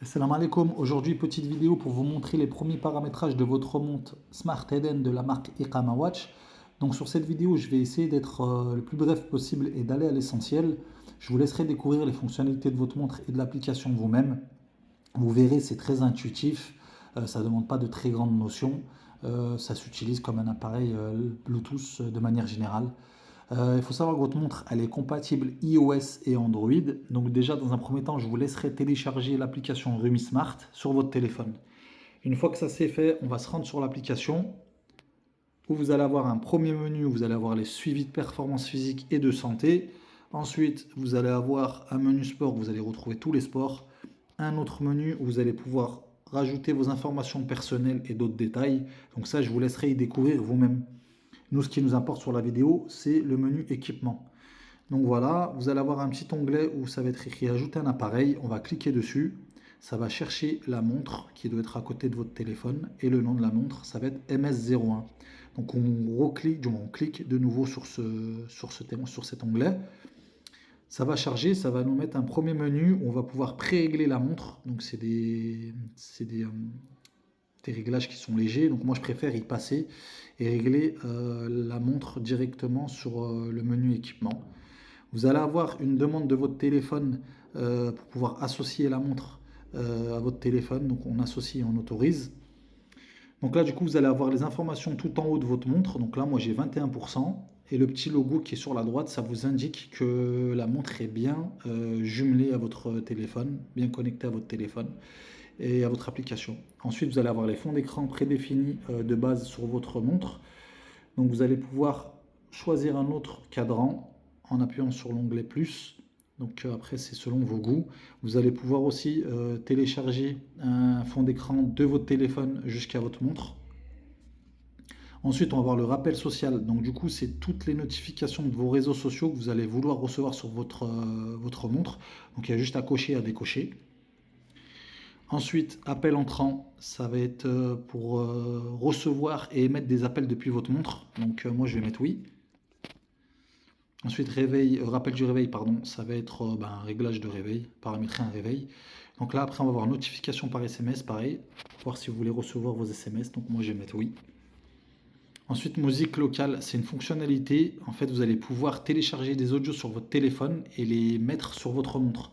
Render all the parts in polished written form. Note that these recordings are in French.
Assalamu alaikum. Aujourd'hui, petite vidéo pour vous montrer les premiers paramétrages de votre montre Smart Eden de la marque Iqama Watch. Donc sur cette vidéo, je vais essayer d'être le plus bref possible et d'aller à l'essentiel. Je vous laisserai découvrir les fonctionnalités de votre montre et de l'application vous-même. Vous verrez, c'est très intuitif. Ça ne demande pas de très grandes notions. Ça s'utilise comme un appareil Bluetooth de manière générale. Il faut savoir que votre montre, elle est compatible iOS et Android. Donc déjà, dans un premier temps, je vous laisserai télécharger l'application Rumi Smart sur votre téléphone. Une fois que ça c'est fait, on va se rendre sur l'application où vous allez avoir un premier menu où vous allez avoir les suivis de performance physique et de santé. Ensuite, vous allez avoir un menu sport où vous allez retrouver tous les sports. Un autre menu où vous allez pouvoir rajouter vos informations personnelles et d'autres détails. Donc ça, je vous laisserai y découvrir vous-même. Nous, ce qui nous importe sur la vidéo, c'est le menu équipement. Donc voilà, vous allez avoir un petit onglet où ça va être écrit ajouter un appareil. On va cliquer dessus. Ça va chercher la montre qui doit être à côté de votre téléphone. Et le nom de la montre, ça va être MS01. Donc on clique de nouveau sur cet onglet. Ça va charger, ça va nous mettre un premier menu où on va pouvoir pré-régler la montre. Donc des réglages qui sont légers. Donc moi je préfère y passer et régler la montre directement sur le menu équipement. Vous allez avoir une demande de votre téléphone pour pouvoir associer la montre à votre téléphone. Donc on associe et on autorise. Donc là du coup vous allez avoir les informations tout en haut de votre montre. Donc là moi j'ai 21%. Et le petit logo qui est sur la droite, ça vous indique que la montre est bien jumelée à votre téléphone, bien connectée à votre téléphone et à votre application. Ensuite, vous allez avoir les fonds d'écran prédéfinis de base sur votre montre. Donc vous allez pouvoir choisir un autre cadran en appuyant sur l'onglet plus. Donc après, c'est selon vos goûts. Vous allez pouvoir aussi télécharger un fond d'écran de votre téléphone jusqu'à votre montre. Ensuite, on va voir le rappel social. Donc du coup, c'est toutes les notifications de vos réseaux sociaux que vous allez vouloir recevoir sur votre montre. Donc il y a juste à cocher et à décocher. Ensuite, appel entrant, ça va être pour recevoir et émettre des appels depuis votre montre. Donc moi je vais mettre oui. Ensuite, rappel du réveil, pardon, ça va être un réglage de réveil, paramétrer un réveil. Donc là, après, on va voir notification par SMS, pareil, pour voir si vous voulez recevoir vos SMS. Donc moi je vais mettre oui. Ensuite, musique locale, c'est une fonctionnalité. En fait, vous allez pouvoir télécharger des audios sur votre téléphone et les mettre sur votre montre.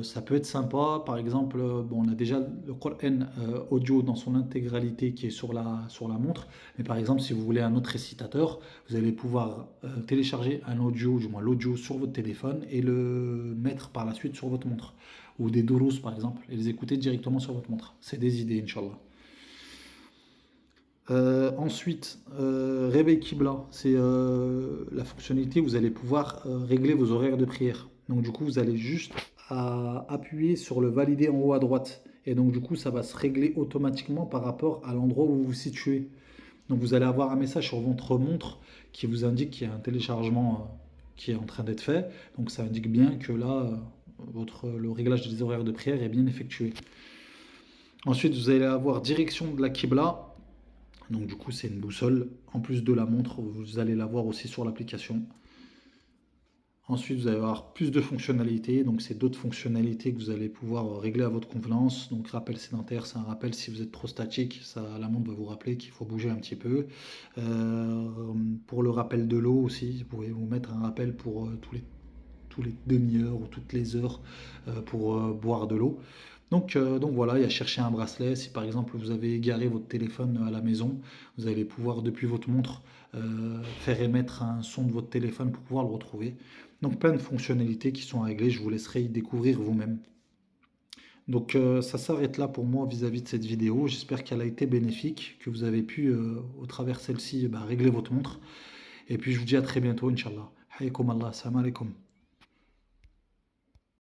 Ça peut être sympa, par exemple, bon, on a déjà le Coran audio dans son intégralité qui est sur la montre, mais par exemple, si vous voulez un autre récitateur, vous allez pouvoir télécharger un audio, du moins l'audio sur votre téléphone et le mettre par la suite sur votre montre. Ou des douros par exemple, et les écouter directement sur votre montre. C'est des idées, Inch'Allah. Ensuite, réveil Qibla, c'est la fonctionnalité où vous allez pouvoir régler vos horaires de prière. Donc du coup, vous allez juste appuyer sur le valider en haut à droite. Et donc du coup, ça va se régler automatiquement par rapport à l'endroit où vous vous situez. Donc vous allez avoir un message sur votre montre qui vous indique qu'il y a un téléchargement qui est en train d'être fait. Donc ça indique bien que là, le réglage des horaires de prière est bien effectué. Ensuite, vous allez avoir direction de la Qibla. Donc du coup, c'est une boussole. En plus de la montre, vous allez la voir aussi sur l'application. Ensuite, vous allez avoir plus de fonctionnalités. Donc c'est d'autres fonctionnalités que vous allez pouvoir régler à votre convenance. Donc rappel sédentaire, c'est un rappel si vous êtes trop statique. La montre va vous rappeler qu'il faut bouger un petit peu. Pour le rappel de l'eau aussi, vous pouvez vous mettre un rappel pour tous les demi-heures ou toutes les heures pour boire de l'eau. Donc voilà, il y a chercher un bracelet. Si par exemple vous avez égaré votre téléphone à la maison, vous allez pouvoir depuis votre montre faire émettre un son de votre téléphone pour pouvoir le retrouver. Donc plein de fonctionnalités qui sont réglées, je vous laisserai y découvrir vous-même. Donc ça s'arrête là pour moi vis-à-vis de cette vidéo. J'espère qu'elle a été bénéfique, que vous avez pu au travers celle-ci régler votre montre. Et puis je vous dis à très bientôt, Inch'Allah. Hayyakum Allah, salam alaikum.